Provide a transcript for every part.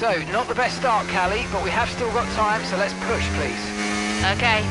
So, not the best start, Callie, but we have still got time, so let's push, please. Okay.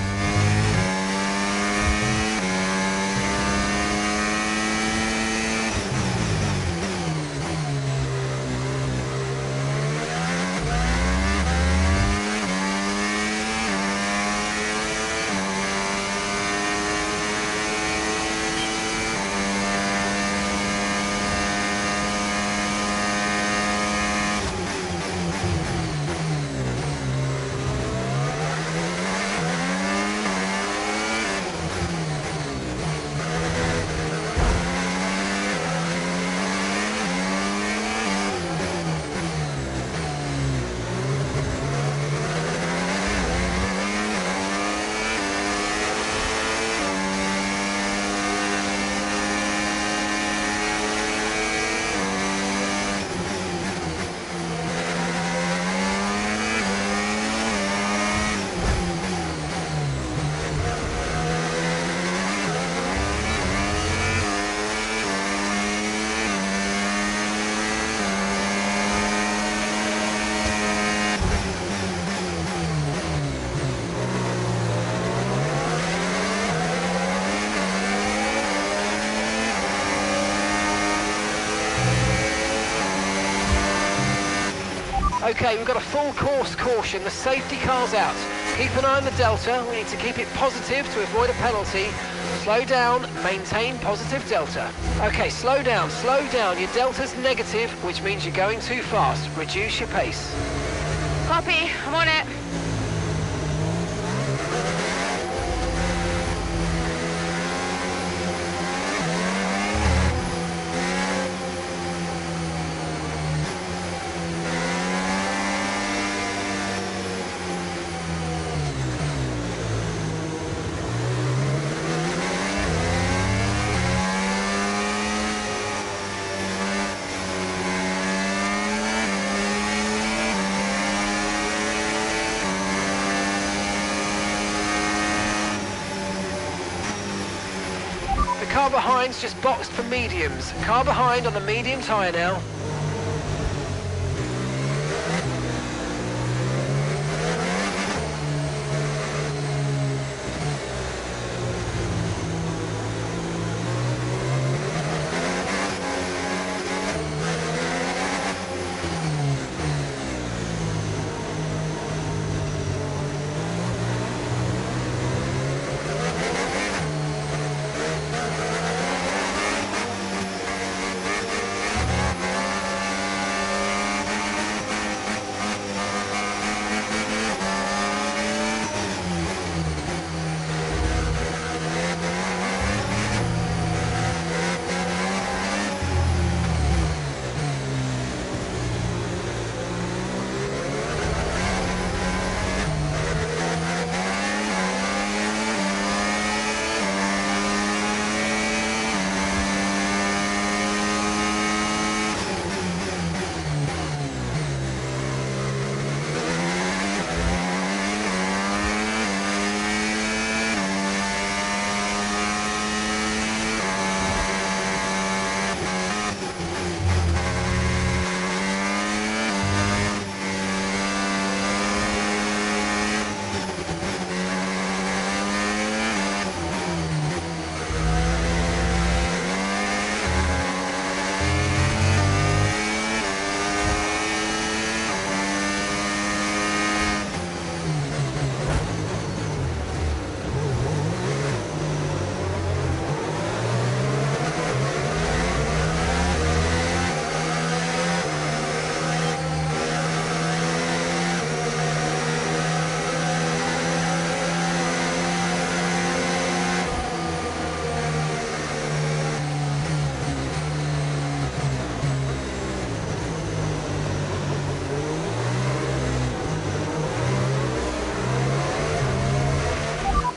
Okay, we've got a full course caution. The safety car's out. Keep an eye on the delta. We need to keep it positive to avoid a penalty. Slow down, maintain positive delta. Okay, slow down, slow down. Your delta's negative, which means you're going too fast. Reduce your pace. Copy, I'm on it. Car behind's just boxed for mediums. Car behind on the medium tyre now.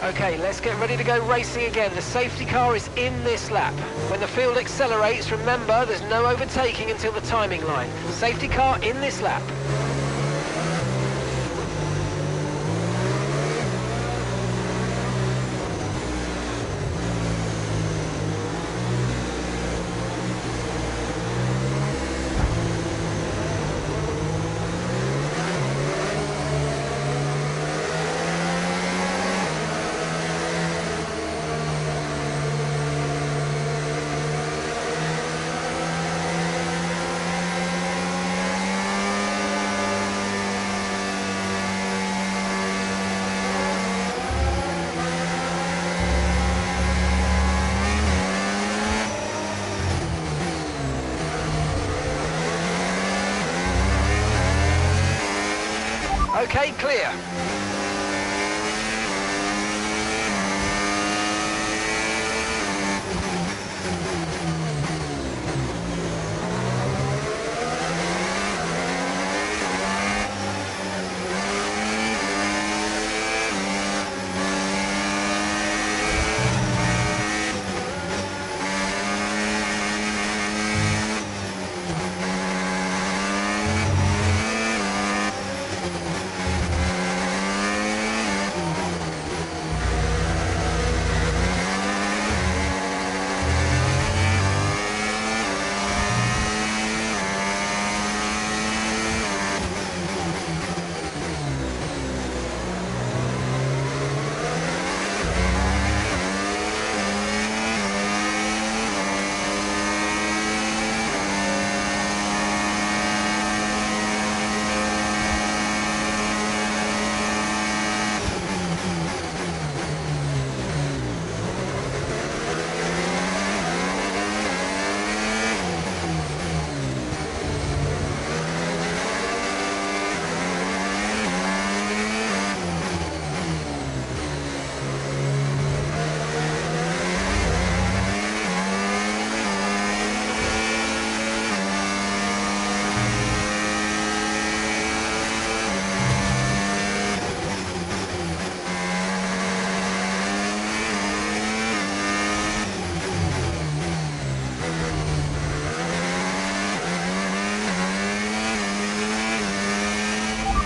Okay, let's get ready to go racing again. The safety car is in this lap. When the field accelerates, remember there's no overtaking until the timing line. Safety car in this lap. Okay, clear.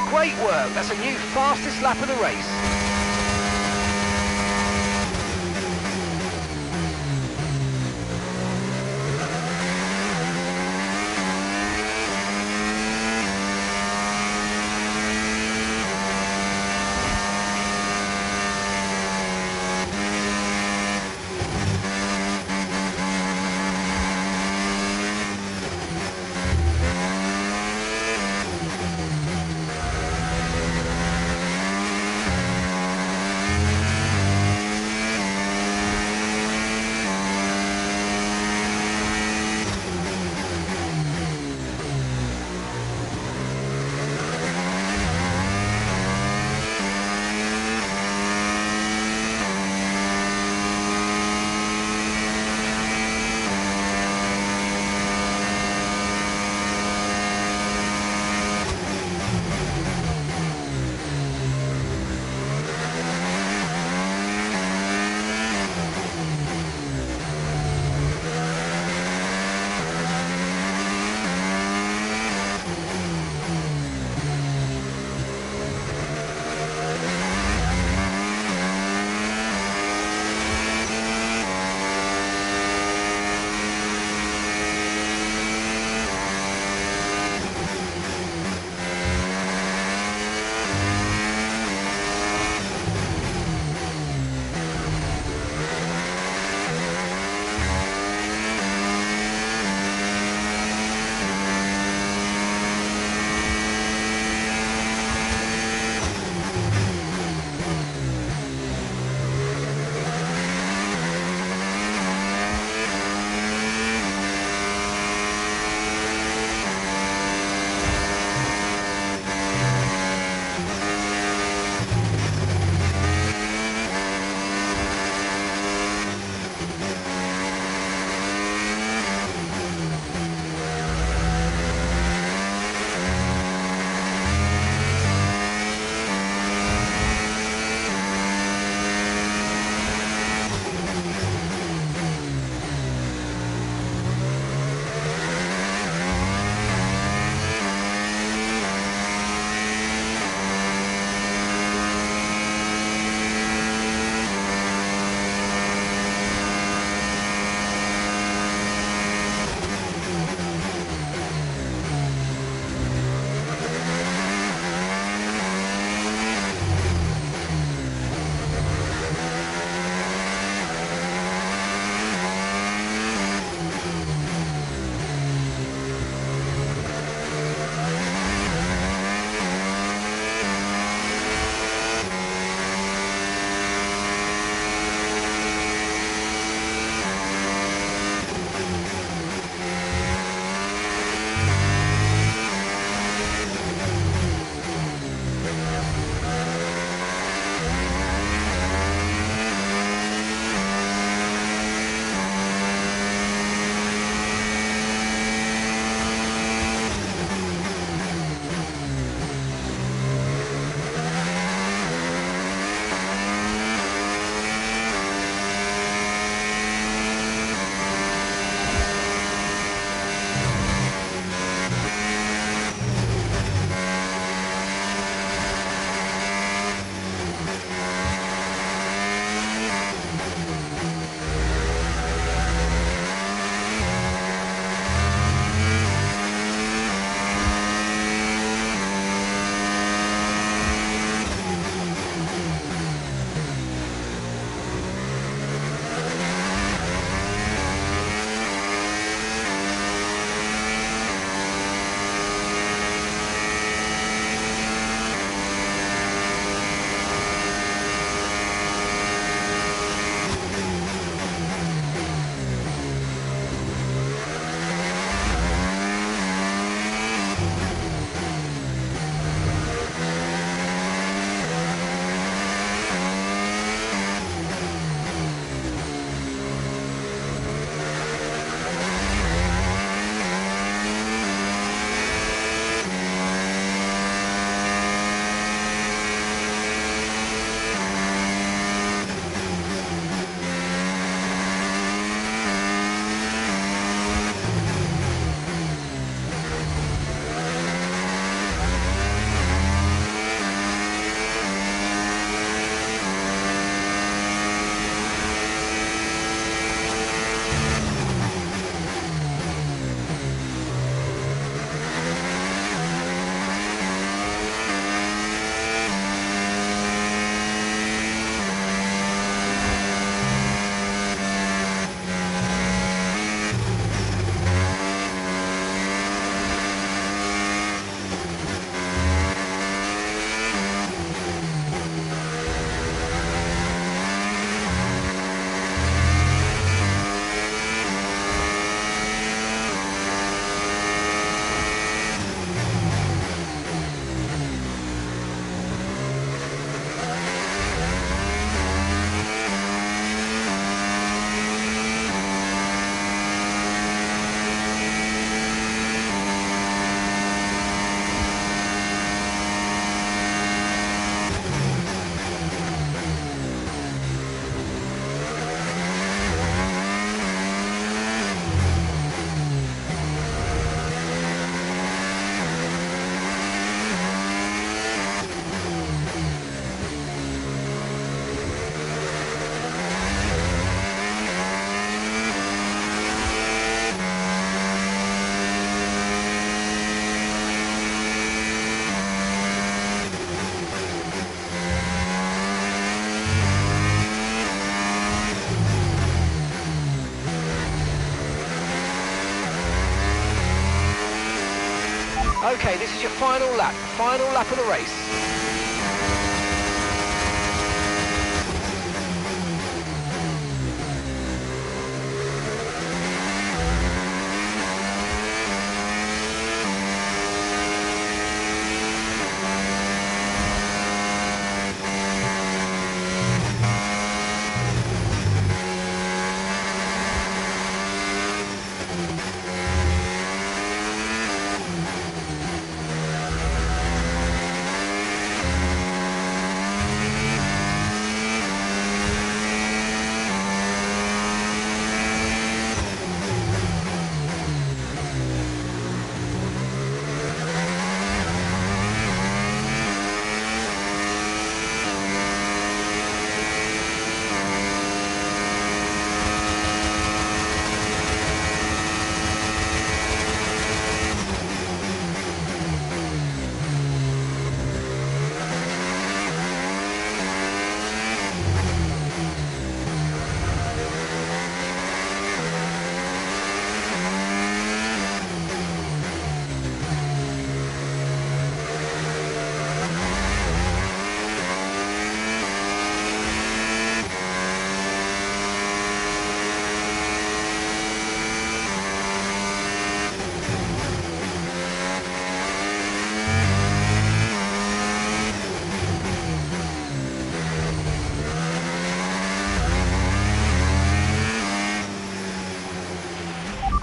Great work, that's a new fastest lap of the race. Okay, this is your final lap of the race.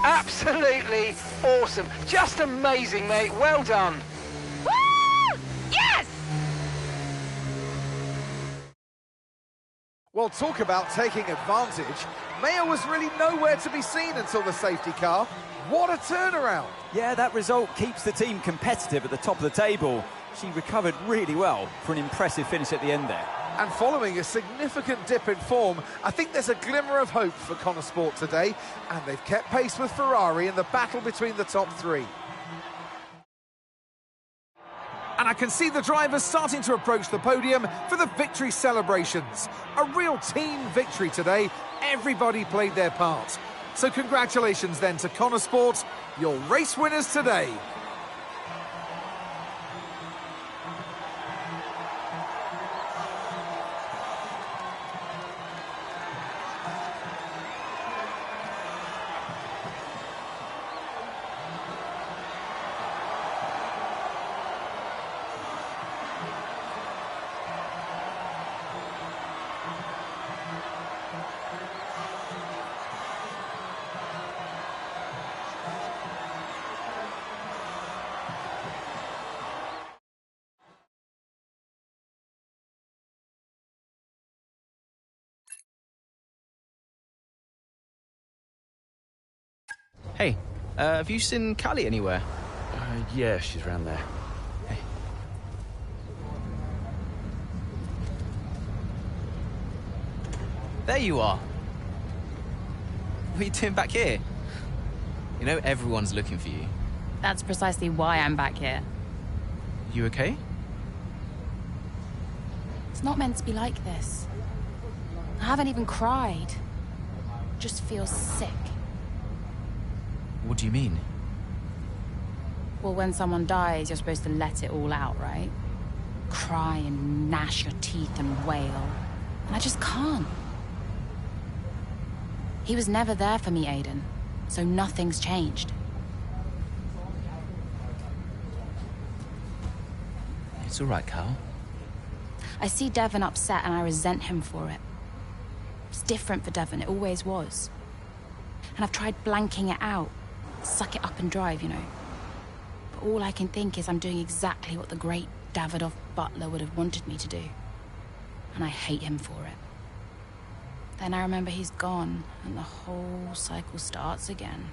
Absolutely awesome. Just amazing, mate. Well done. Woo! Yes! Well, talk about taking advantage. Maya was really nowhere to be seen until the safety car. What a turnaround. Yeah, that result keeps the team competitive at the top of the table. She recovered really well for an impressive finish at the end there. And following a significant dip in form, I think there's a glimmer of hope for Connor Sport today, and they've kept pace with Ferrari in the battle between the top three. And I can see the drivers starting to approach the podium for the victory celebrations. A real team victory today. Everybody played their part. So congratulations then to Connor Sport, your race winners today. Hey, have you seen Callie anywhere? Yeah, she's around there. Hey. There you are. What are you doing back here? You know everyone's looking for you. That's precisely why I'm back here. You okay? It's not meant to be like this. I haven't even cried. Just feel sick. What do you mean? Well, when someone dies, you're supposed to let it all out, right? Cry and gnash your teeth and wail. And I just can't. He was never there for me, Aiden. So nothing's changed. It's all right, Cal. I see Devon upset and I resent him for it. It's different for Devon, it always was. And I've tried blanking it out. Suck it up and drive, you know. But all I can think is I'm doing exactly what the great Davidoff Butler would have wanted me to do. And I hate him for it. Then I remember he's gone, and the whole cycle starts again.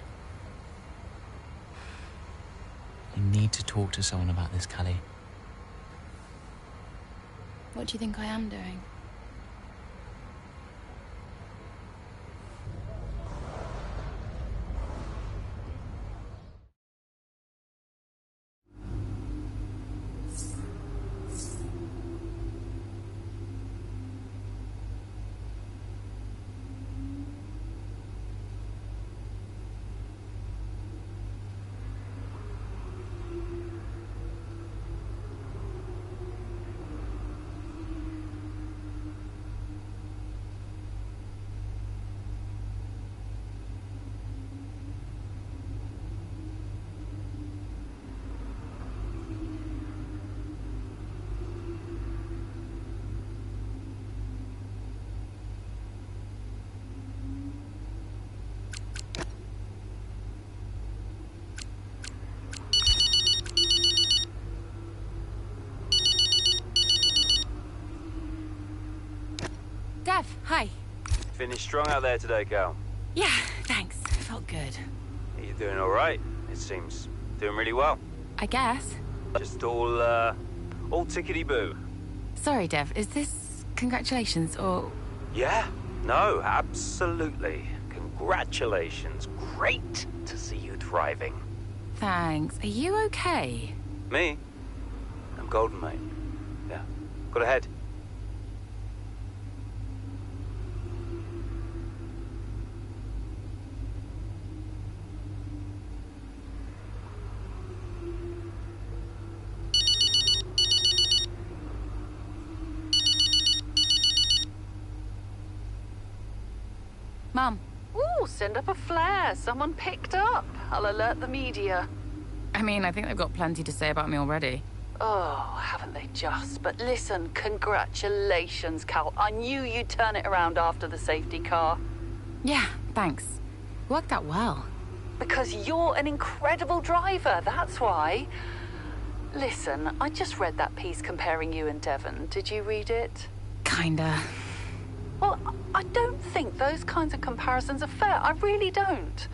You need to talk to someone about this, Callie. What do you think I am doing? Dev, hi. Finished strong out there today, Cal. Yeah, thanks. Felt good. You're doing all right. It seems doing really well. I guess. Just all tickety-boo. Sorry, Dev, is this congratulations or... Yeah, no, absolutely. Congratulations. Great to see you thriving. Thanks. Are you okay? Me? I'm golden, mate. Yeah. Got ahead. Mum. Ooh, send up a flare. Someone picked up. I'll alert the media. I mean, I think they've got plenty to say about me already. Oh, haven't they just? But listen, congratulations, Cal. I knew you'd turn it around after the safety car. Yeah, thanks. Worked out well. Because you're an incredible driver, that's why. Listen, I just read that piece comparing you and Devon. Did you read it? Kinda. Well, I don't think those kinds of comparisons are fair. I really don't.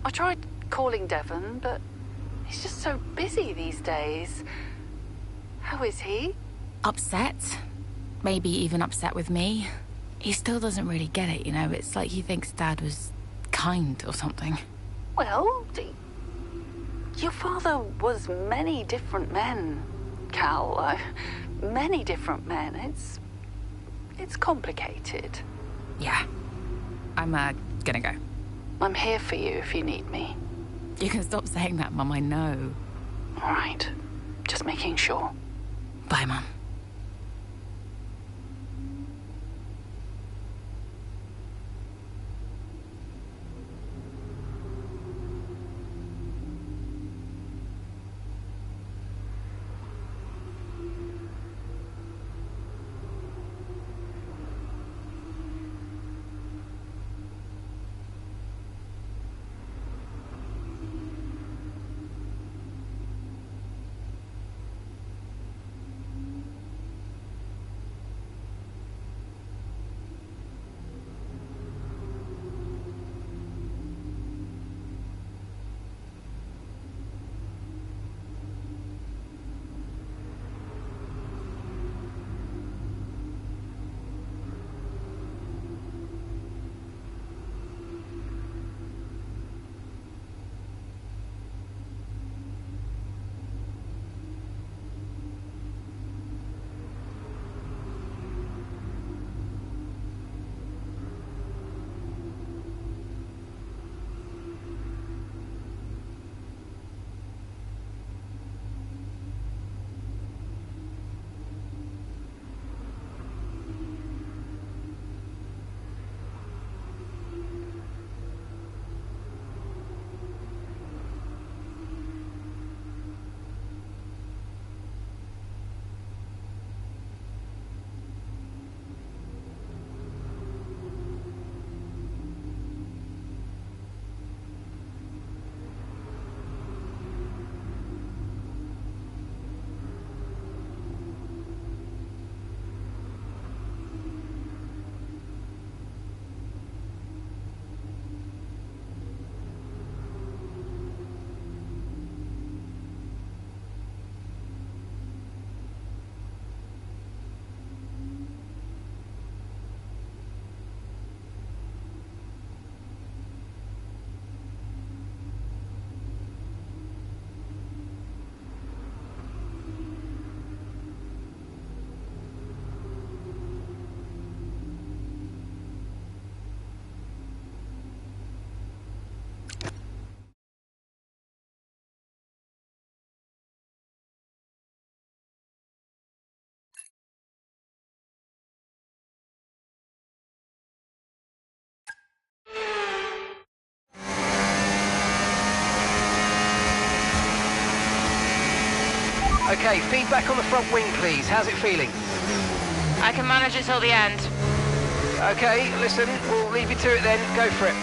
I tried calling Devon, but he's just so busy these days. How is he? Upset. Maybe even upset with me. He still doesn't really get it, you know? It's like he thinks Dad was kind or something. Well, your father was many different men, Cal. Many different men. It's complicated. Yeah. I'm, gonna go. I'm here for you if you need me. You can stop saying that, Mum, I know. All right. Just making sure. Bye, Mum. Okay, feedback on the front wing, please. How's it feeling? I can manage it till the end. Okay, listen, we'll leave you to it then. Go for it.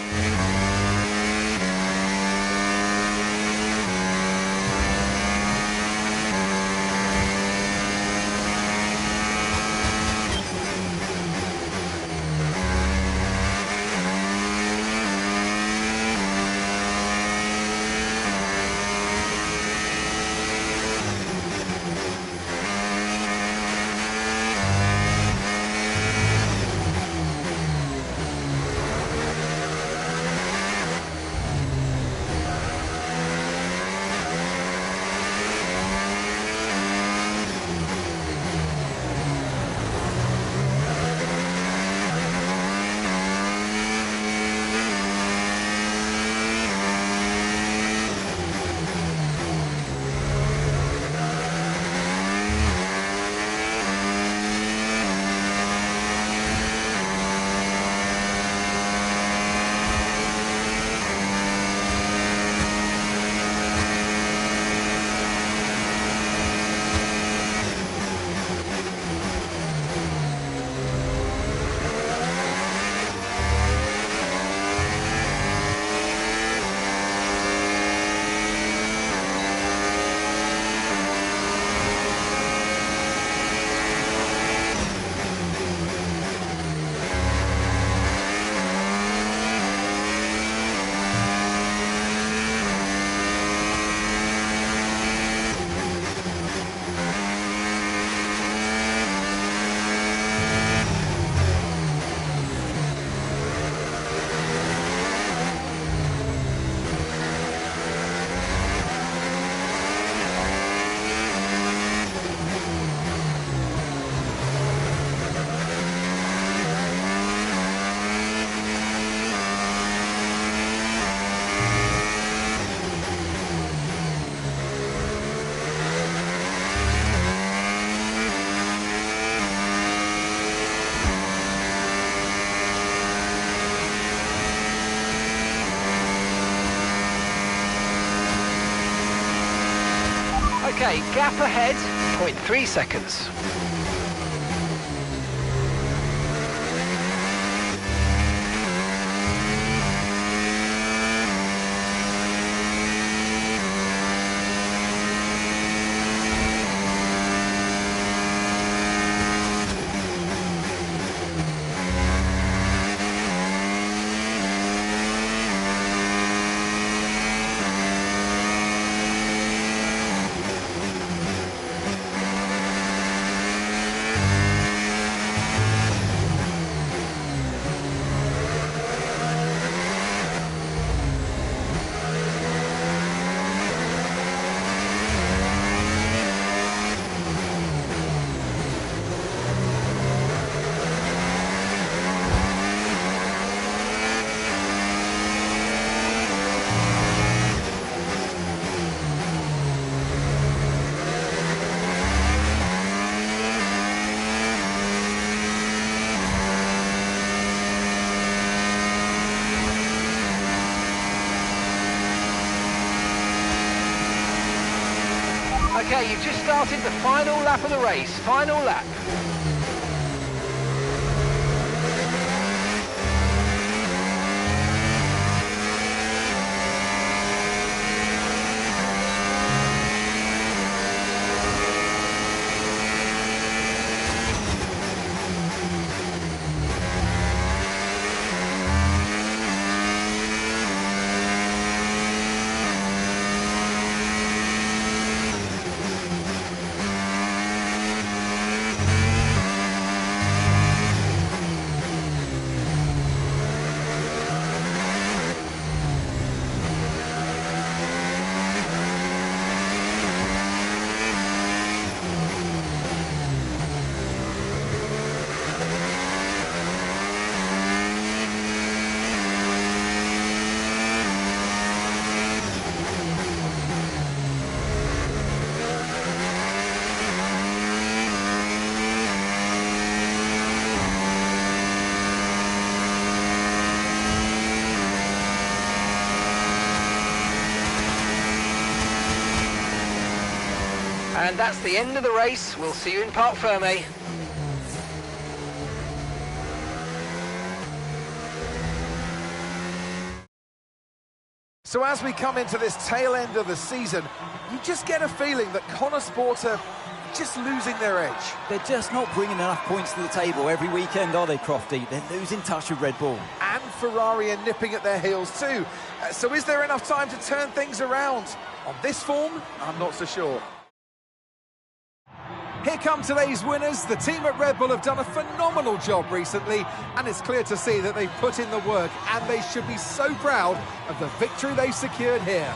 Okay, gap ahead, 0.3 seconds. Okay, you've just started the final lap of the race. Final lap. And that's the end of the race. We'll see you in Parc Fermé. So as we come into this tail end of the season, you just get a feeling that Connor Sport are just losing their edge. They're just not bringing enough points to the table every weekend, are they, Crofty? They're losing touch with Red Bull. And Ferrari are nipping at their heels too. So is there enough time to turn things around? On this form, I'm not so sure. Here come today's winners. The team at Red Bull have done a phenomenal job recently, and it's clear to see that they've put in the work, and they should be so proud of the victory they've secured here.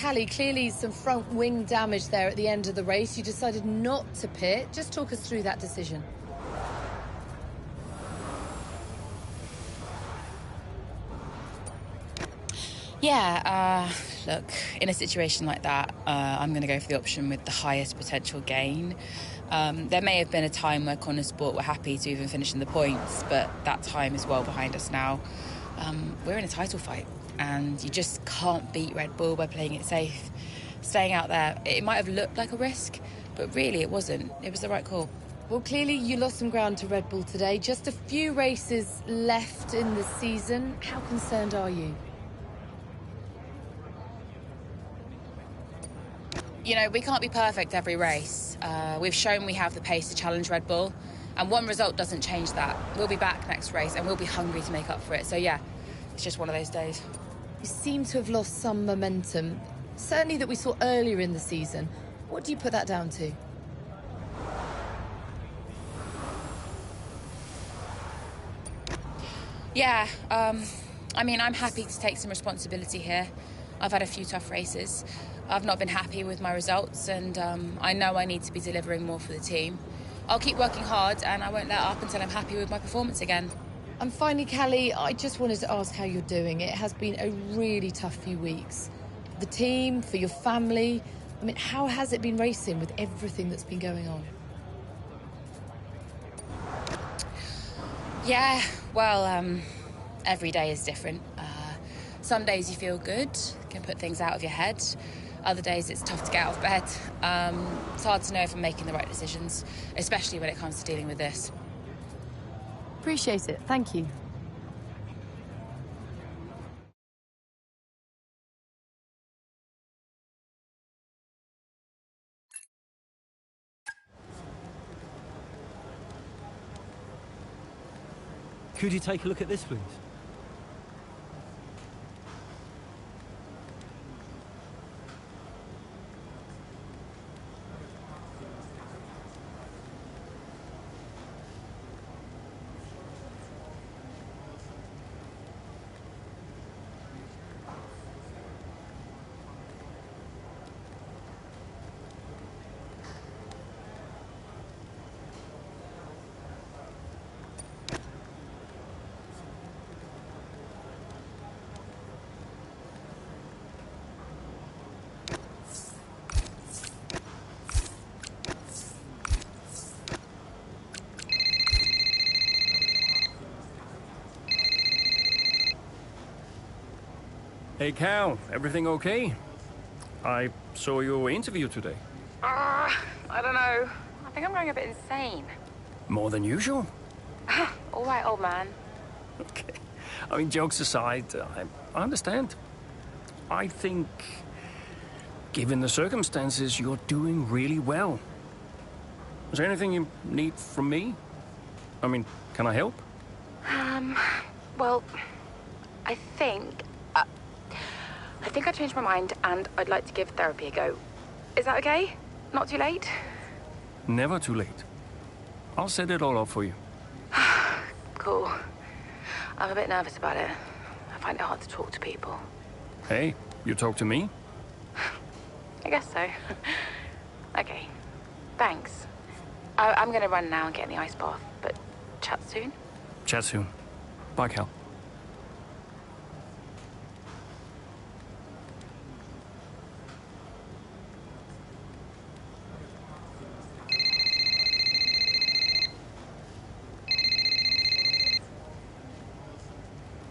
Callie, clearly some front wing damage there at the end of the race. You decided not to pit. Just talk us through that decision. Yeah, look, in a situation like that, I'm going to go for the option with the highest potential gain. There may have been a time where Connor Sport were happy to even finish in the points, but that time is well behind us now. We're in a title fight, and you just can't beat Red Bull by playing it safe. Staying out there, it might have looked like a risk, but really it wasn't. It was the right call. Well, clearly you lost some ground to Red Bull today. Just a few races left in the season. How concerned are you? You know, we can't be perfect every race. We've shown we have the pace to challenge Red Bull, and one result doesn't change that. We'll be back next race, and we'll be hungry to make up for it. So yeah, it's just one of those days. You seem to have lost some momentum, certainly that we saw earlier in the season. What do you put that down to? Yeah, I mean, I'm happy to take some responsibility here. I've had a few tough races. I've not been happy with my results, and I know I need to be delivering more for the team. I'll keep working hard, and I won't let up until I'm happy with my performance again. And finally, Callie, I just wanted to ask how you're doing. It has been a really tough few weeks. For the team, for your family. I mean, how has it been racing with everything that's been going on? Yeah, well, every day is different. Some days you feel good, can put things out of your head. Other days it's tough to get out of bed. It's hard to know if I'm making the right decisions, especially when it comes to dealing with this. Appreciate it. Thank you. Could you take a look at this, please? Hey Cal, everything okay? I saw your interview today. I don't know. I think I'm going a bit insane. More than usual? All right, old man. Okay. I mean, jokes aside, I understand. I think, given the circumstances, you're doing really well. Is there anything you need from me? I mean, can I help? Well, I think I changed my mind and I'd like to give therapy a go. Is that okay? Not too late? Never too late. I'll set it all up for you. Cool. I'm a bit nervous about it. I find it hard to talk to people. Hey, you talk to me? I guess so. Okay. Thanks. I'm gonna run now and get in the ice bath, but chat soon. Chat soon. Bye, Cal.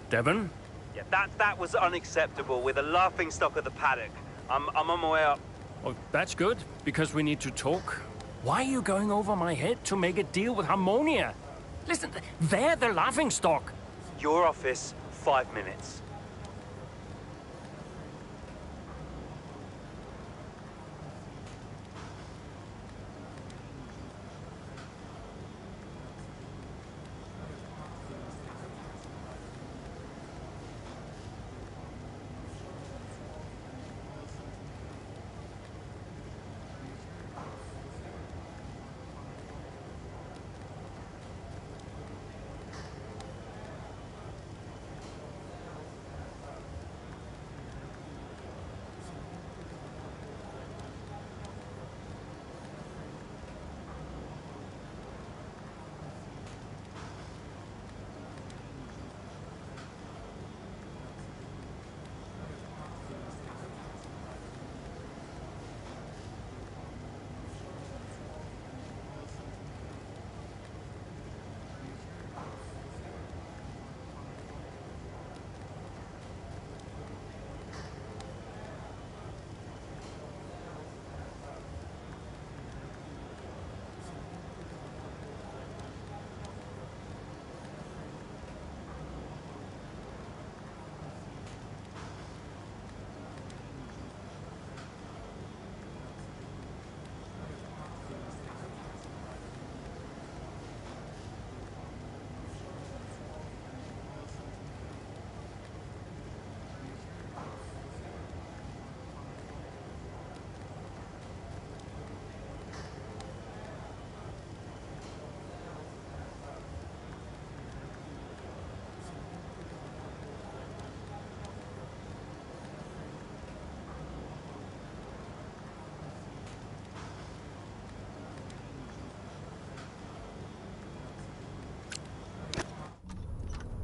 Devon? Yeah, that was unacceptable with a laughing stock at the paddock. I'm on my way up. Oh, that's good, because we need to talk. Why are you going over my head to make a deal with Harmonia? Listen, they're the laughing stock. Your office, 5 minutes.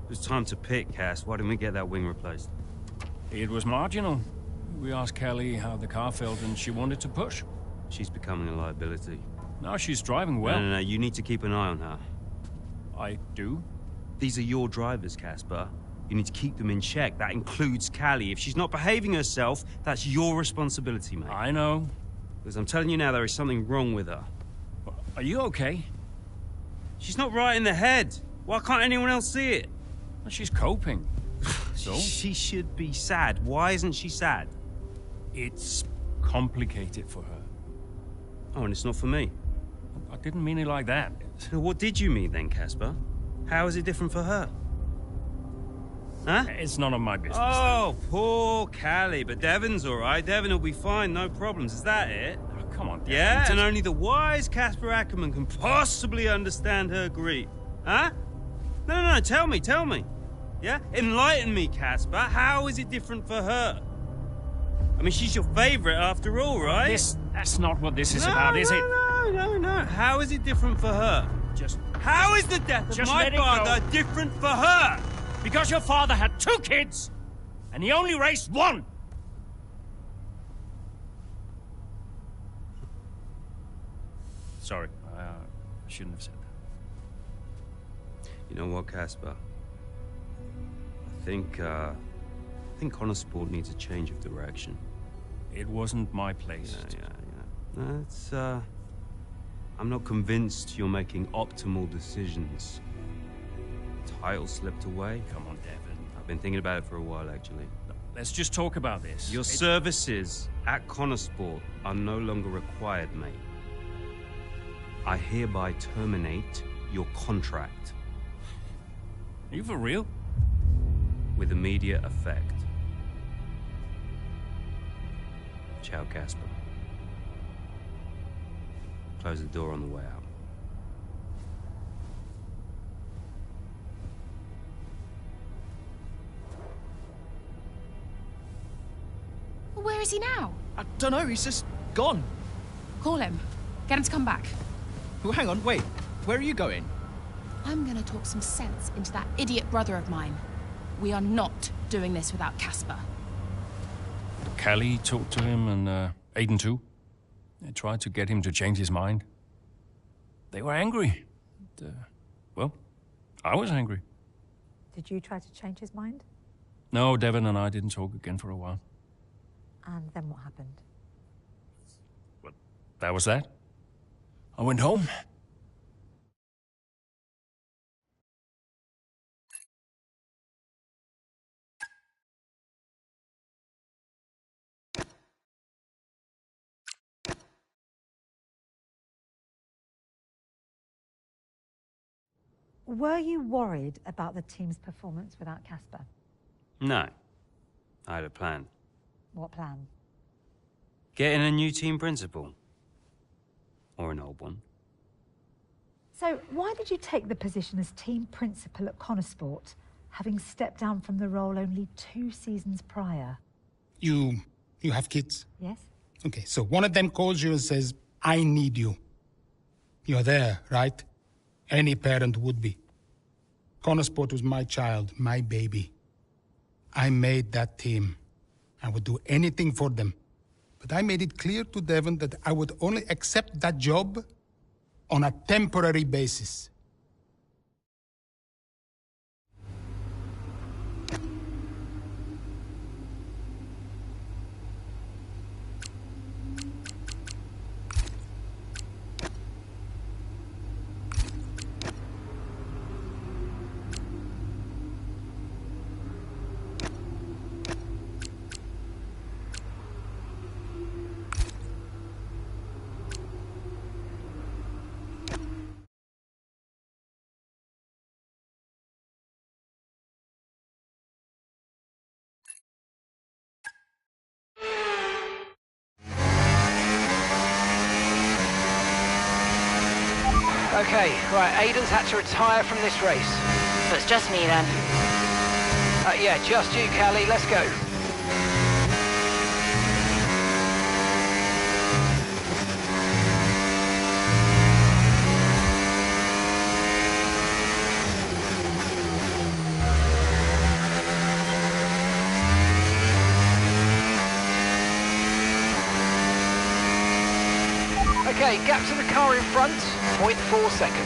It was time to pick, Cass. Why didn't we get that wing replaced? It was marginal. We asked Kelly how the car felt and she wanted to push. She's becoming a liability. Now she's driving well. No, you need to keep an eye on her. I do? These are your drivers, Casper. You need to keep them in check. That includes Callie. If she's not behaving herself, that's your responsibility, mate. I know. Because I'm telling you now, there is something wrong with her. Are you okay? She's not right in the head. Why can't anyone else see it? Well, she's coping. So? She should be sad. Why isn't she sad? It's complicated for her. Oh, and it's not for me. I didn't mean it like that. So what did you mean then, Casper? How is it different for her? Huh? It's none of my business. Oh, poor Callie. But Devon's all right. Devon will be fine, no problems. Is that it? Oh, come on, Devon. Yeah, and only the wise Casper Ackerman can possibly understand her grief. Huh? No, tell me. Yeah? Enlighten me, Casper. How is it different for her? I mean, she's your favorite after all, right? That's not what this is about, is it? No. How is it different for her? How is the death of my father different for her? Because your father had 2 kids, and he only raised 1. Sorry, I shouldn't have said that. You know what, Casper? I think Connor Sport needs a change of direction. It wasn't my place. Yeah. No, it's, I'm not convinced you're making optimal decisions. Title slipped away. Come on, Devon. I've been thinking about it for a while, actually. Let's just talk about this. Your services at Connor Sport are no longer required, mate. I hereby terminate your contract. Are you for real? With immediate effect. Ciao, Casper. Close the door on the way out. Where is he now? I don't know, he's just gone. Call him. Get him to come back. Well, hang on, wait. Where are you going? I'm gonna talk some sense into that idiot brother of mine. We are not doing this without Casper. Callie talked to him and Aiden too. They tried to get him to change his mind. They were angry. Well, I was angry. Did you try to change his mind? No, Devon and I didn't talk again for a while. And then what happened? Well, that was that. I went home. Were you worried about the team's performance without Casper? No. I had a plan. What plan? Getting a new team principal. Or an old one. So, why did you take the position as team principal at Connor Sport, having stepped down from the role only 2 seasons prior? You have kids? Yes. Okay, so one of them calls you and says, I need you. You're there, right? Any parent would be. Connor Sport was my child, my baby. I made that team. I would do anything for them. But I made it clear to Devon that I would only accept that job on a temporary basis. Okay, right, Aiden's had to retire from this race. So it's just me then. Yeah, just you, Callie. Let's go. Okay, gap to the car in front, 0.4 seconds.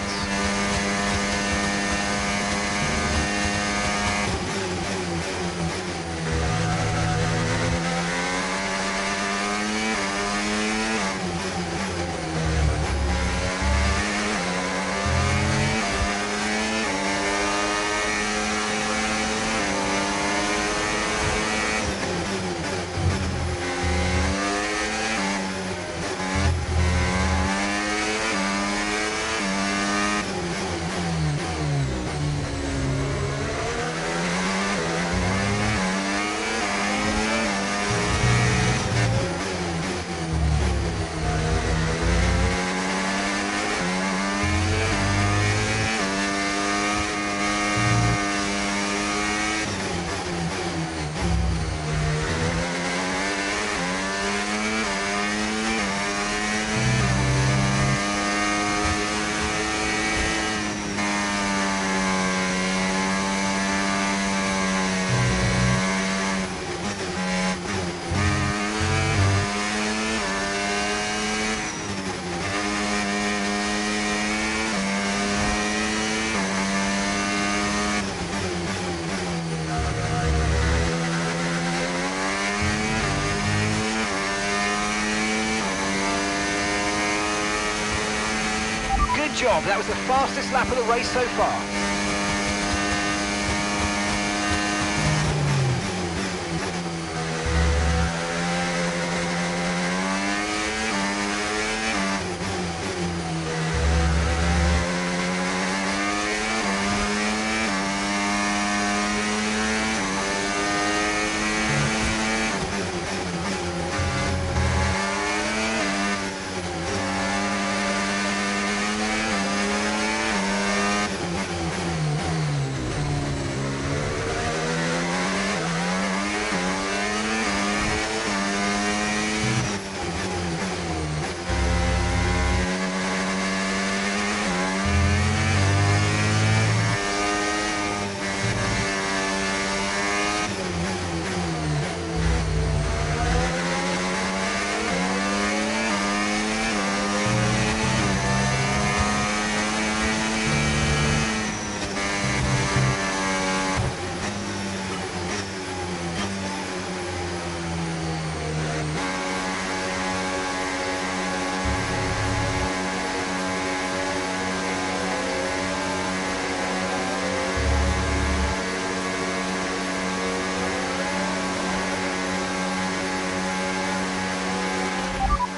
Good job, that was the fastest lap of the race so far.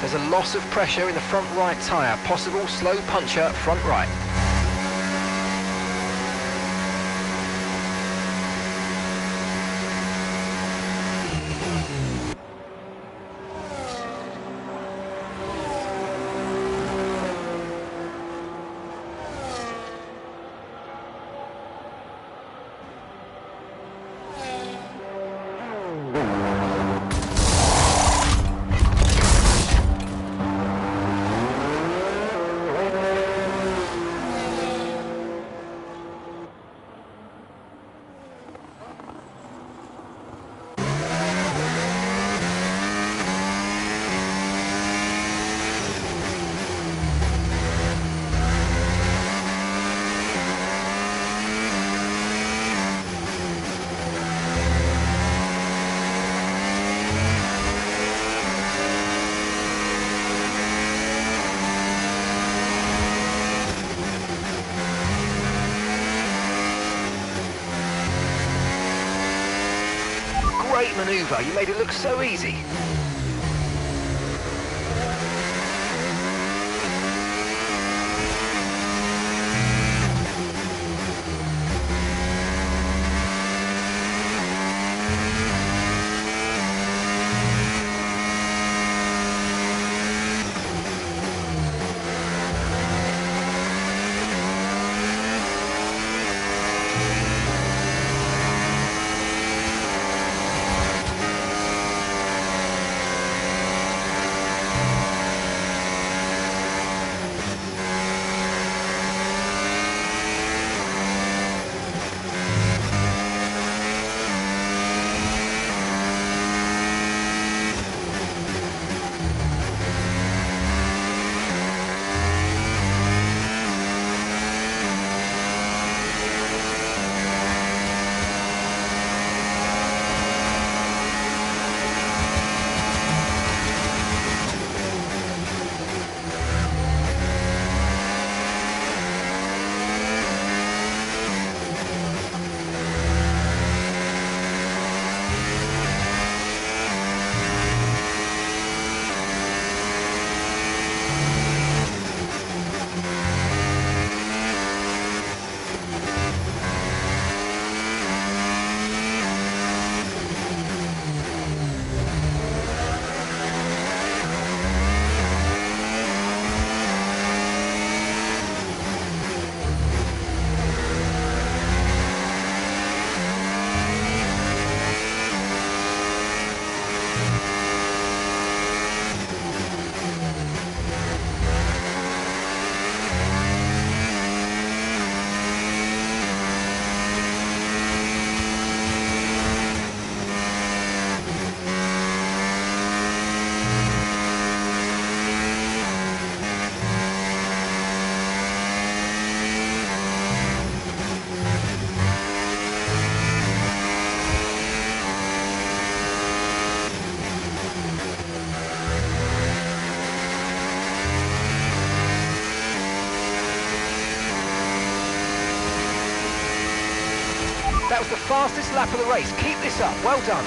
There's a loss of pressure in the front right tyre. Possible slow puncture front right. Great manoeuvre, you made it look so easy. was the fastest lap of the race. Keep this up. Well done.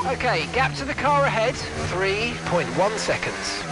Okay, gap to the car ahead, 3.1 seconds.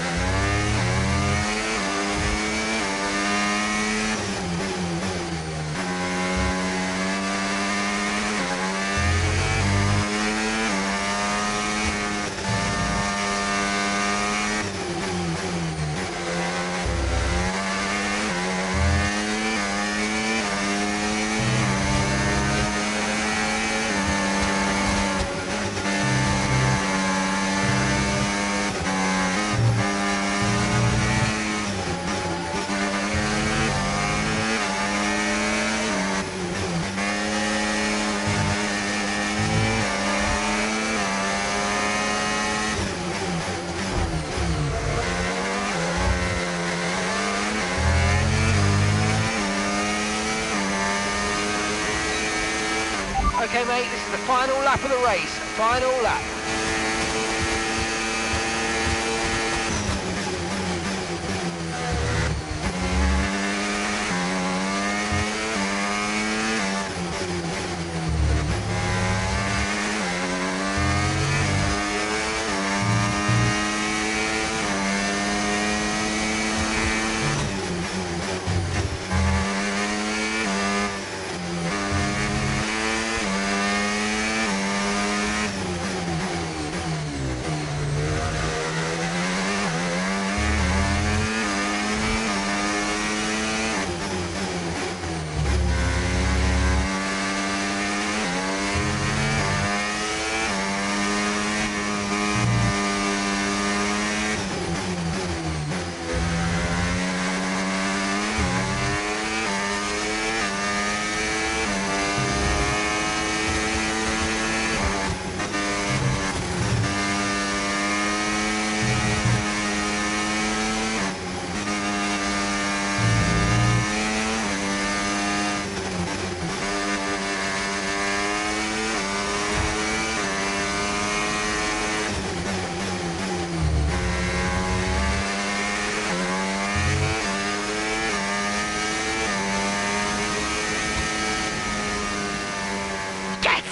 Okay, mate, this is the final lap of the race. Final lap.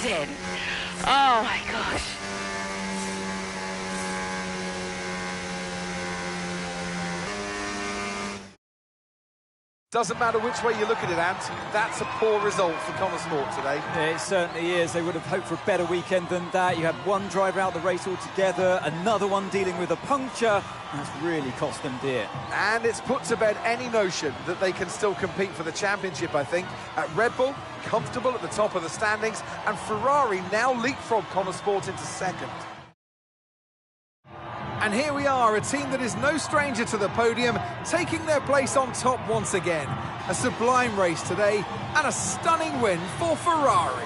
In. Oh my gosh. Doesn't matter which way you look at it, Ant, that's a poor result for Connor Sport today. Yeah, it certainly is. They would have hoped for a better weekend than that. You had one driver out the race altogether, another one dealing with a puncture, and that's really cost them dear. And it's put to bed any notion that they can still compete for the championship, I think. At Red Bull, comfortable at the top of the standings, and Ferrari now leapfrog Connor Sport into second. And here we are, a team that is no stranger to the podium, taking their place on top once again. A sublime race today, and a stunning win for Ferrari.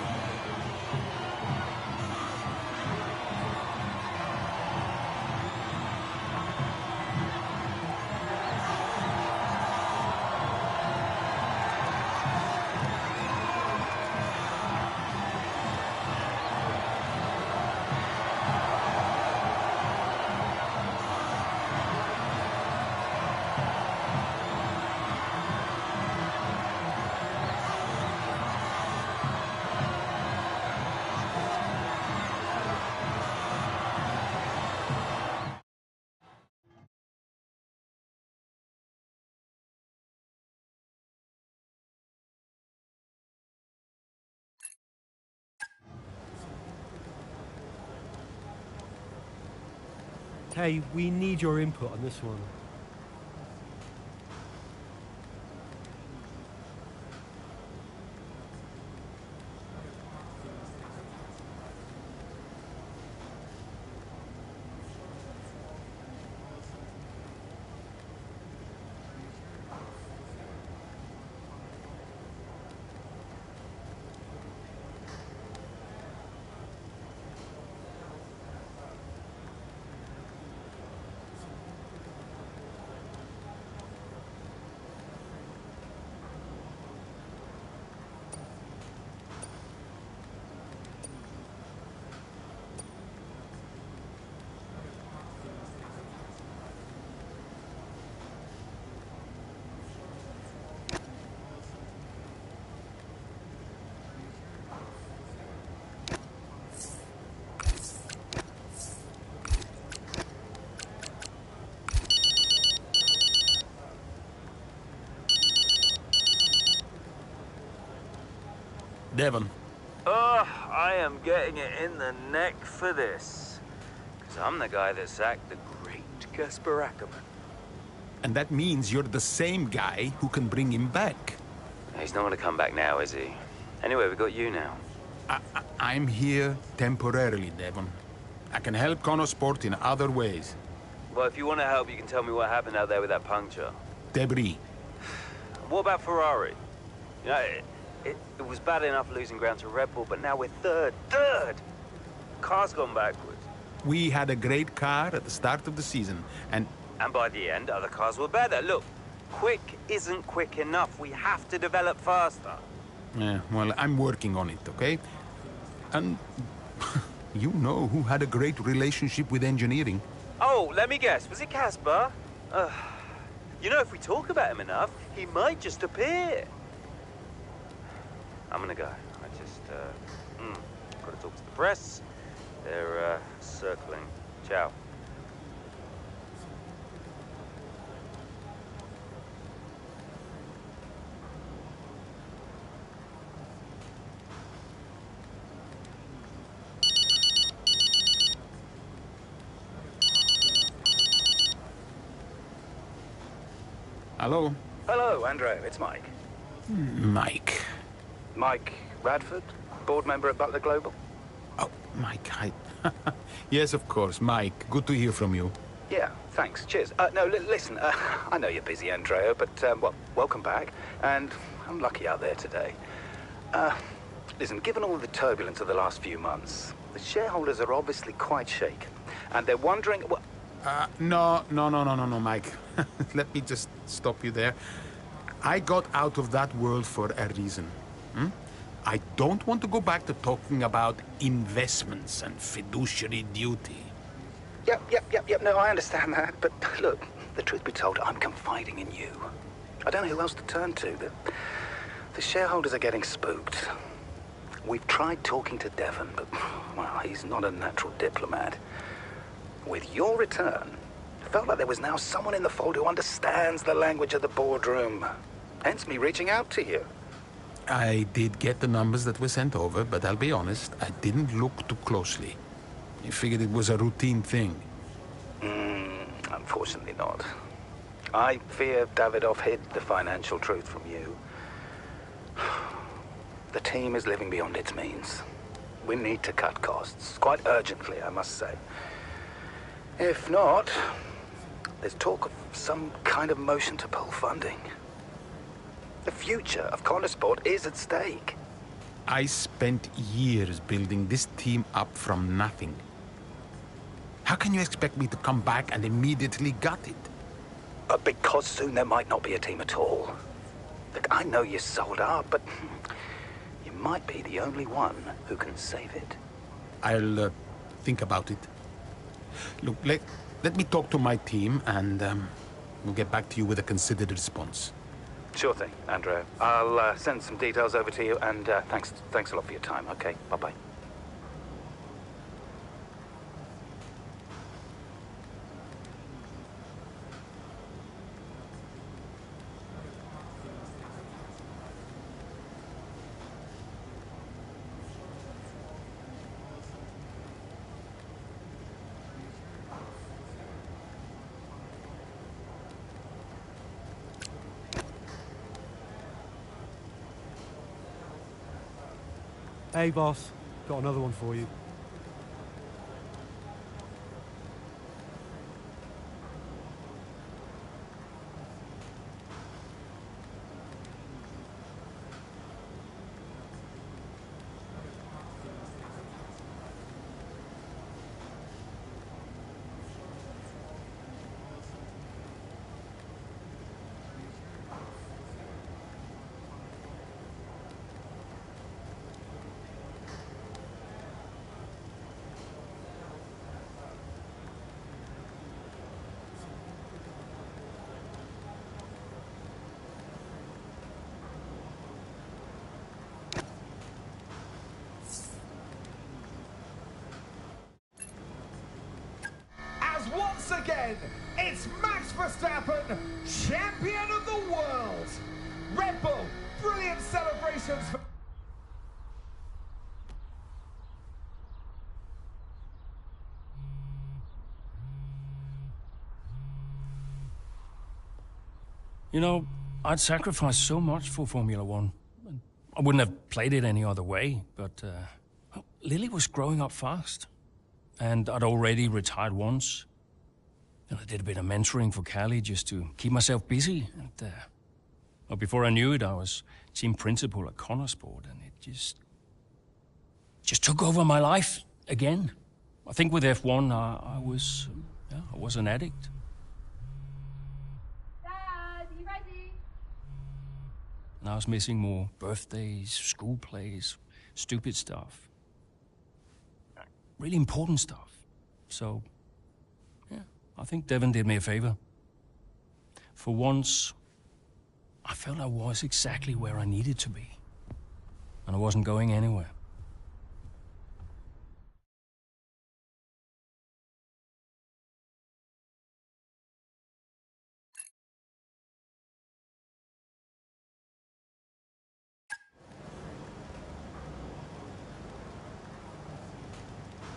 Hey, we need your input on this one. Devon. Oh, I am getting it in the neck for this. Because I'm the guy that sacked the great Casper Ackerman. And that means you're the same guy who can bring him back. He's not going to come back now, is he? Anyway, we got you now. I'm here temporarily, Devon. I can help Connosport in other ways. Well, if you want to help, you can tell me what happened out there with that puncture. Debris. What about Ferrari? You know, it was bad enough losing ground to Red Bull, but now we're third. Car's gone backwards. We had a great car at the start of the season, and by the end, other cars were better. Look, quick isn't quick enough. We have to develop faster. Yeah, well, I'm working on it, okay? And you know who had a great relationship with engineering. Oh, let me guess. Was it Casper? You know, if we talk about him enough, he might just appear. I'm gonna go. I just, gotta talk to the press. They're, circling. Ciao. Hello? Hello, Andrea. It's Mike. Mike. Mike Radford, board member at Butler Global. Oh, Mike, yes, of course, Mike. Good to hear from you. Yeah, thanks. Cheers. No, listen, I know you're busy, Andrea, but, well, welcome back. And I'm lucky out there today. Listen, given all the turbulence of the last few months, the shareholders are obviously quite shaken. And they're wondering... No, Mike. Let me just stop you there. I got out of that world for a reason. I don't want to go back to talking about investments and fiduciary duty. Yep. No, I understand that. But look, the truth be told, I'm confiding in you. I don't know who else to turn to. The shareholders are getting spooked. We've tried talking to Devon, but, well, he's not a natural diplomat. With your return, it felt like there was now someone in the fold who understands the language of the boardroom. Hence me reaching out to you. I did get the numbers that were sent over, but I'll be honest, I didn't look too closely. I figured it was a routine thing. Unfortunately not. I fear Davidoff hid the financial truth from you. The team is living beyond its means. We need to cut costs, quite urgently, I must say. If not, there's talk of some kind of motion to pull funding. The future of Connosport is at stake. I spent years building this team up from nothing. How can you expect me to come back and immediately gut it? Because soon there might not be a team at all. Look, I know you're sold out, but you might be the only one who can save it. I'll think about it. Look, let me talk to my team, and we'll get back to you with a considered response. Sure thing, Andrea. I'll send some details over to you, and thanks a lot for your time. Okay, bye-bye. Hey, boss. Got another one for you. Once again, it's Max Verstappen, champion of the world. Red Bull, brilliant celebrations. You know, I'd sacrificed so much for Formula One. I wouldn't have played it any other way, but Lily was growing up fast. And I'd already retired once. And I did a bit of mentoring for Callie just to keep myself busy. And well, before I knew it, I was team principal at Connorsport, and it just took over my life again. I think with F1, I was an addict. Dad, you ready? And I was missing more birthdays, school plays, stupid stuff. Really important stuff. So, yeah, I think Devon did me a favor. For once, I felt I was exactly where I needed to be. And I wasn't going anywhere.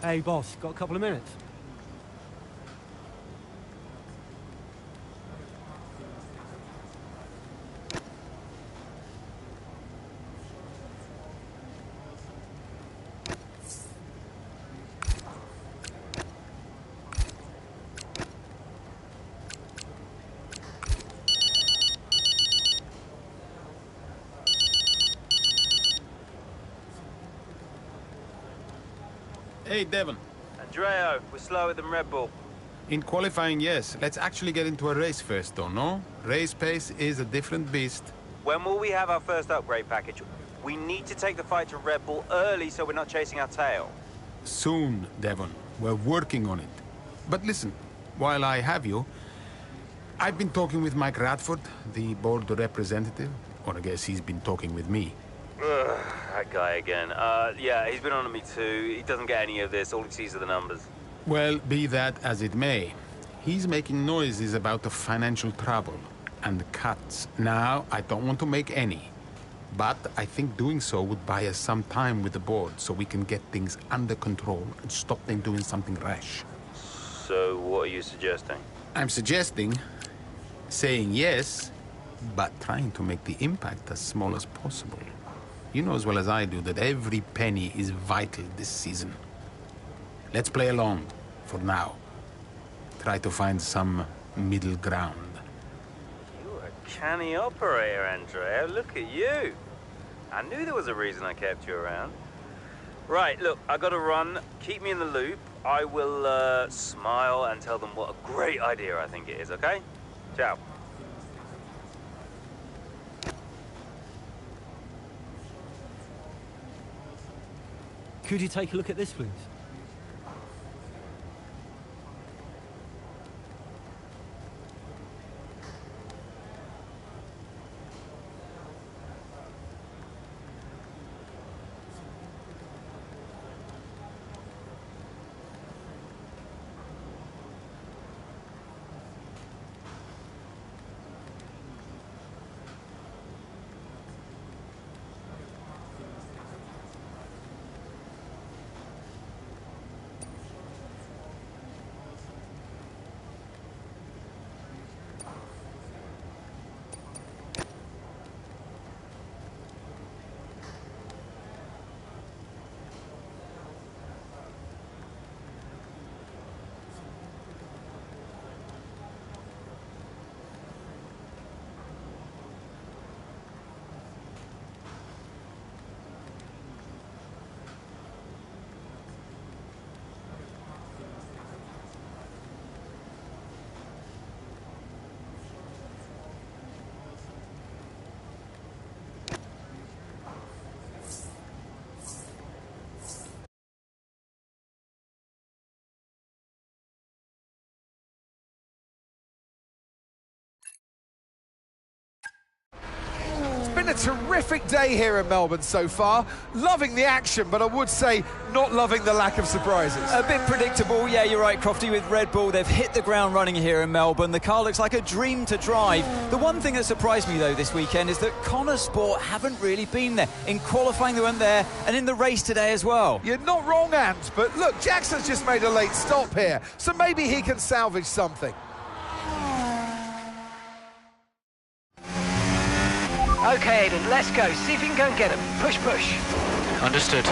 Hey, boss, got a couple of minutes? Hey, Devon. Andrea, we're slower than Red Bull. In qualifying, yes. Let's actually get into a race first, though, no? Race pace is a different beast. When will we have our first upgrade package? We need to take the fight to Red Bull early so we're not chasing our tail. Soon, Devon. We're working on it. But listen, while I have you, I've been talking with Mike Radford, the board representative. Or I guess he's been talking with me. Ugh, that guy again. Yeah, he's been on to me too. He doesn't get any of this. All he sees are the numbers. Well, be that as it may, he's making noises about the financial trouble and the cuts. Now, I don't want to make any, but I think doing so would buy us some time with the board so we can get things under control and stop them doing something rash. So, what are you suggesting? I'm suggesting saying yes, but trying to make the impact as small as possible. You know as well as I do that every penny is vital this season. Let's play along, for now. Try to find some middle ground. You're a canny operator, Andrea. Look at you. I knew there was a reason I kept you around. Right, look, I gotta run. Keep me in the loop. I will smile and tell them what a great idea I think it is, okay? Ciao. Could you take a look at this, please? Been a terrific day here in Melbourne so far. Loving the action, but I would say not loving the lack of surprises. A bit predictable, yeah, you're right, Crofty, with Red Bull. They've hit the ground running here in Melbourne. The car looks like a dream to drive. The one thing that surprised me, though, this weekend is that Connorsport haven't really been there. In qualifying, they weren't there, and in the race today as well. You're not wrong, Ant, but look, Jackson's just made a late stop here, so maybe he can salvage something. Okay, Aiden, let's go. See if you can go and get him. Push, push. Understood.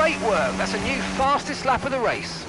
Great work. That's a new fastest lap of the race.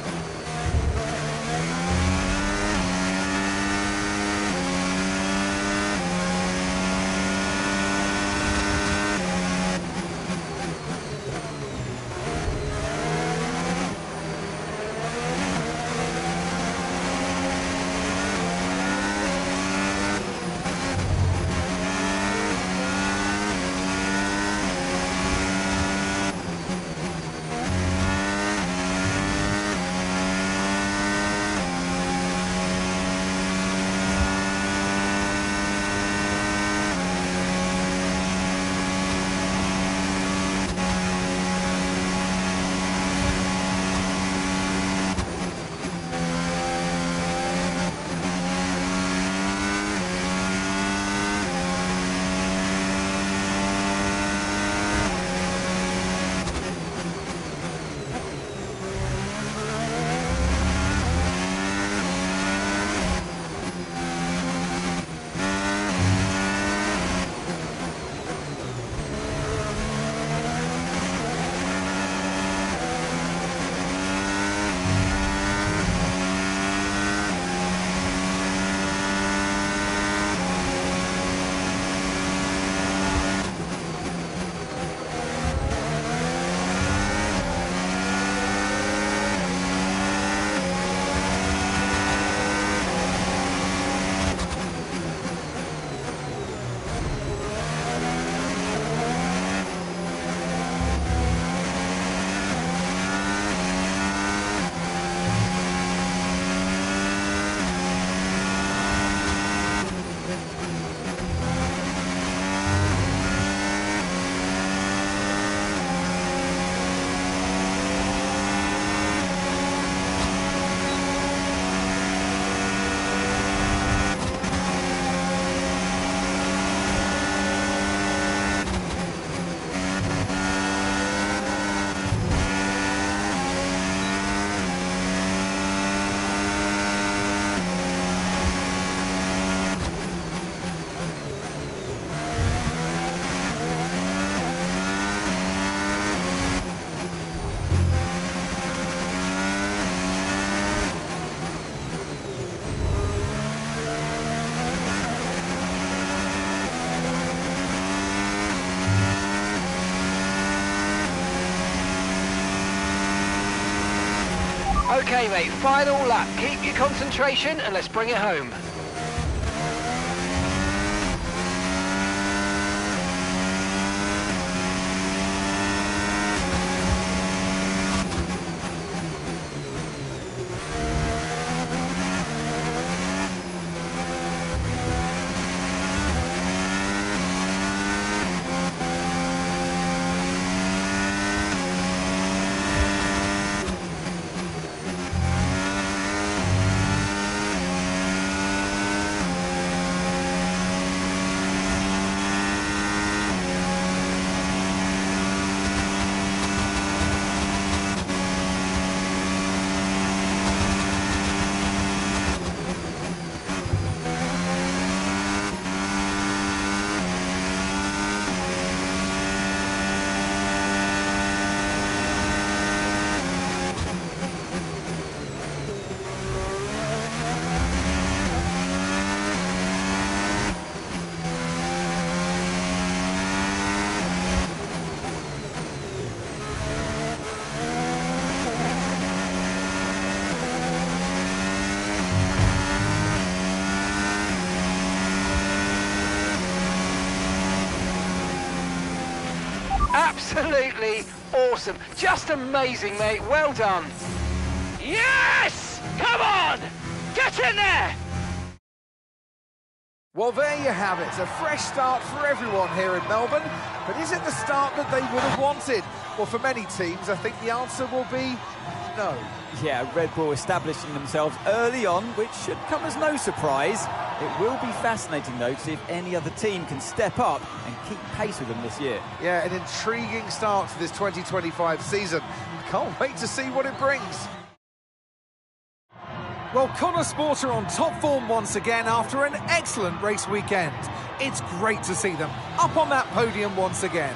Okay, mate, final lap. Keep your concentration and let's bring it home. Absolutely awesome. Just amazing, mate. Well done. Yes! Come on! Get in there! Well, there you have it. A fresh start for everyone here in Melbourne. But is it the start that they would have wanted? Well, for many teams, I think the answer will be no. Yeah, Red Bull establishing themselves early on, which should come as no surprise. It will be fascinating, though, to see if any other team can step up and keep pace with them this year. Yeah, an intriguing start to this 2025 season. Can't wait to see what it brings. Well, Connor Sport are on top form once again after an excellent race weekend. It's great to see them up on that podium once again.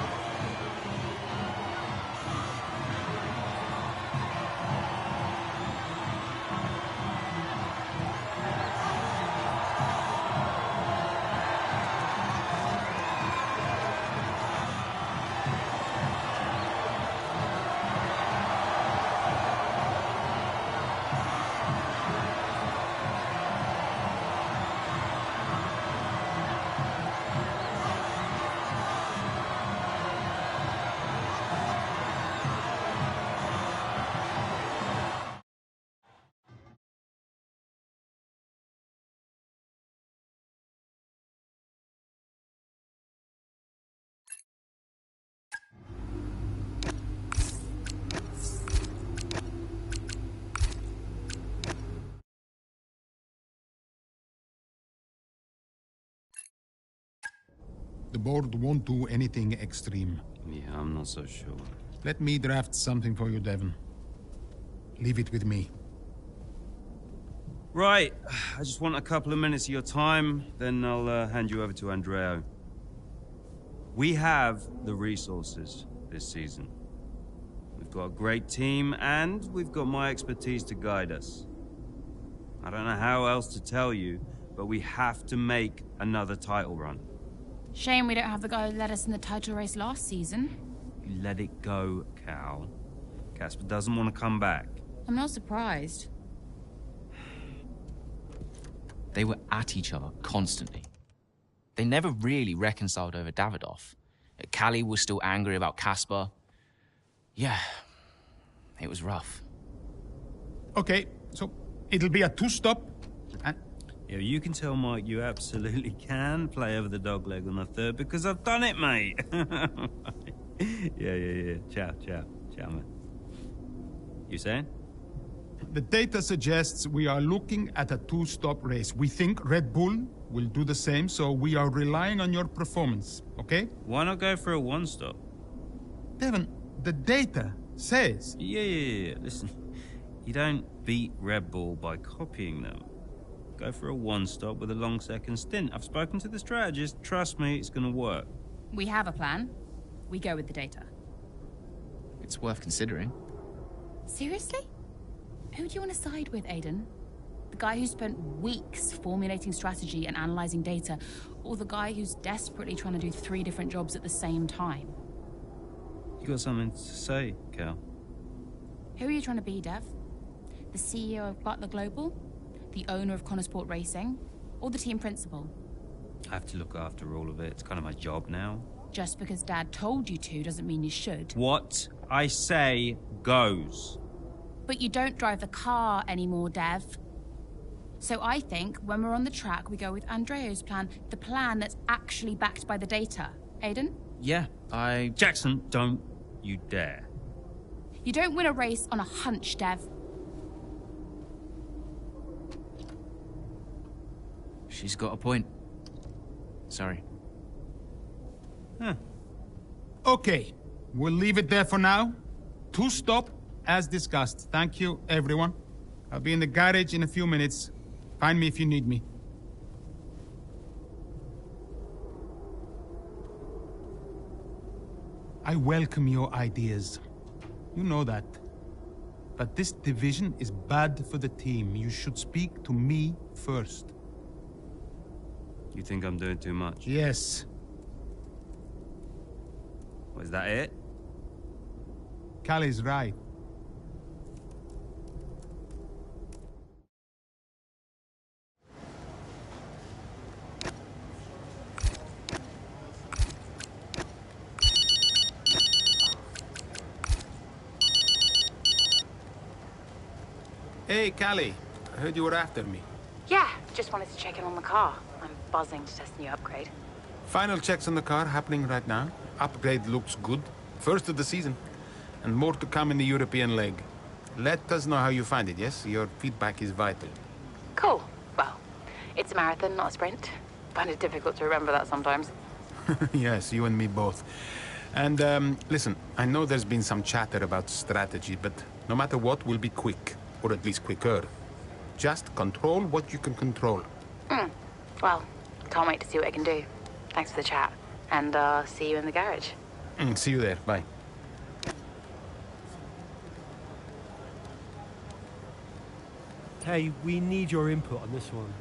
The board won't do anything extreme. Yeah, I'm not so sure. Let me draft something for you, Devon. Leave it with me. Right, I just want a couple of minutes of your time, then I'll hand you over to Andrea. We have the resources this season. We've got a great team, and we've got my expertise to guide us. I don't know how else to tell you, but we have to make another title run. Shame we don't have the guy who led us in the title race last season. Let it go, Cal. Casper doesn't want to come back. I'm not surprised. They were at each other constantly. They never really reconciled over Davidoff. Callie was still angry about Casper. Yeah, it was rough. Okay, so it'll be a two-stop. Yeah, you can tell Mike you absolutely can play over the dog leg on the third because I've done it, mate. Yeah. Ciao, mate. You saying? The data suggests we are looking at a two-stop race. We think Red Bull will do the same, so we are relying on your performance, okay? Why not go for a one-stop? Devon, the data says... Yeah. Listen, you don't beat Red Bull by copying them. Go for a one-stop with a long second stint. I've spoken to the strategist. Trust me, it's going to work. We have a plan. We go with the data. It's worth considering. Seriously? Who do you want to side with, Aiden? The guy who spent weeks formulating strategy and analyzing data, or the guy who's desperately trying to do 3 different jobs at the same time? You got something to say, Cal? Who are you trying to be, Dev? The CEO of Butler Global? The owner of Connosport Racing? Or the team principal? I have to look after all of it. It's kind of my job now. Just because Dad told you to doesn't mean you should. What I say goes. But you don't drive the car anymore, Dev. So I think when we're on the track, we go with Andreo's plan, the plan that's actually backed by the data. Aiden? Yeah, Jackson, don't you dare. You don't win a race on a hunch, Dev. She's got a point. Sorry. Huh. Okay, we'll leave it there for now. To stop, as discussed. Thank you, everyone. I'll be in the garage in a few minutes. Find me if you need me. I welcome your ideas. You know that. But this division is bad for the team. You should speak to me first. You think I'm doing too much? Yes. Was that it? Callie's right. Hey, Callie. I heard you were after me. Yeah, just wanted to check in on the car. I'm buzzing to test the new upgrade. Final checks on the car happening right now. Upgrade looks good. First of the season. And more to come in the European leg. Let us know how you find it, yes? Your feedback is vital. Cool. Well, it's a marathon, not a sprint. Find it difficult to remember that sometimes. Yes, you and me both. And, listen, I know there's been some chatter about strategy, but no matter what, we'll be quick. Or at least quicker. Just control what you can control. Well, can't wait to see what I can do. Thanks for the chat. And, see you in the garage. See you there. Bye. Hey, we need your input on this one.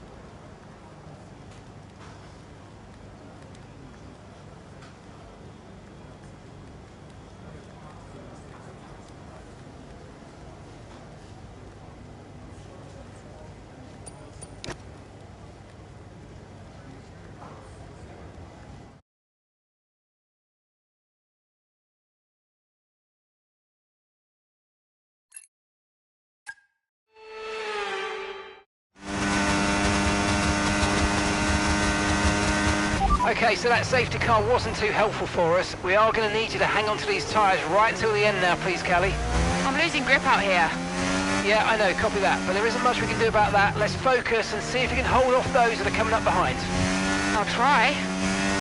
Okay, so that safety car wasn't too helpful for us. We are going to need you to hang on to these tyres right till the end now, please, Callie. I'm losing grip out here. Yeah, I know, copy that. But there isn't much we can do about that. Let's focus and see if we can hold off those that are coming up behind. I'll try.